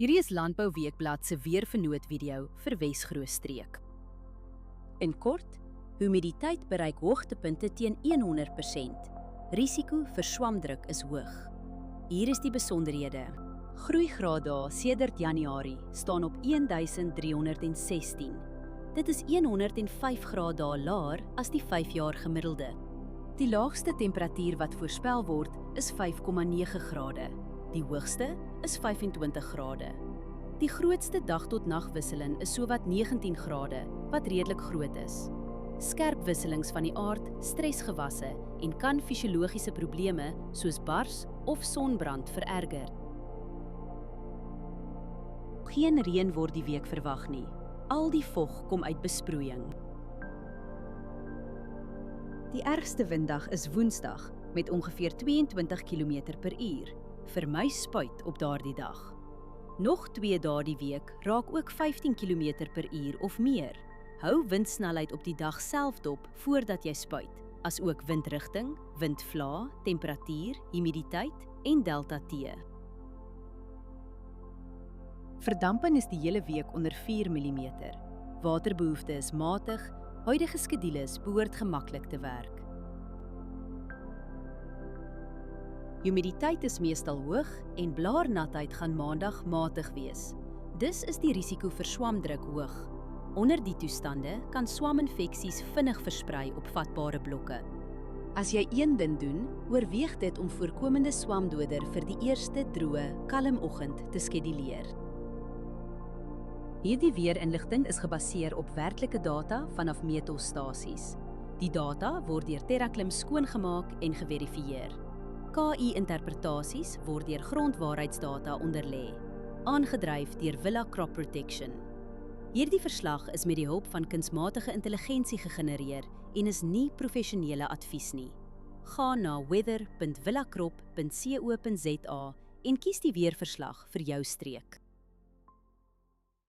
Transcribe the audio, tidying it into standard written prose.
Hierdie is Landbou Weekblad se weervernoot video vir Wes-Grootstreek. In kort, humiditeit bereik hoogtepunte teen 100%. Risiko vir swamdruk is hoog. Hier is die besonderhede. Groeigraaddae sedert Januarie staan op 1316. Dit is 105 graaddae laer as die 5-jaar gemiddelde. Die laagste temperatuur wat voorspel word is 5,9 grade. Die hoogste is 25 grade. Die grootste dag-tot-nagwisseling is sowat 19 grade, wat redelik groot is. Skerp wisselings van die aard stres gewasse en kan fisiologiese probleme soos bars of sonbrand vererger. Geen reën word die week verwag nie. Al die vog kom uit besproeiing. Die ergste winddag is Woensdag met ongeveer 22 km/h. Vermy spuit op daardie dag. Nog 2 dae die week raak ook 15 km/h of meer. Hou windsnelheid op die dag self dop voordat jy spuit, asook windrigting, windvlae, temperatuur, humiditeit en delta T. Verdampen is die hele week onder 4 mm. Waterbehoefte is matig, huidige skedules behoort gemaklik te werk. Humiditeit is meestal hoog en blaarnatheid gaan Maandag matig wees. Dus is die risiko vir swamdruk hoog. Onder die toestande kan swaminfeksies vinnig versprei op vatbare blokke. As jy een ding doen, oorweeg dit om voorkomende swamdoder vir die eerste droë, kalm oggend te skeduleer. Hierdie weerinligting is gebaseer op werklike data vanaf meetstasies. Die data word deur TerraClim skoongemaak en geverifieer. KI-interpretasies word deur grondwaarheidsdata onderlê, aangedryf deur Villa Crop Protection. Hierdie verslag is met die hulp van kunsmatige intelligensie gegenereer en is nie professionele advies nie. Ga na weather.villacrop.co.za en kies die weerverslag vir jou streek.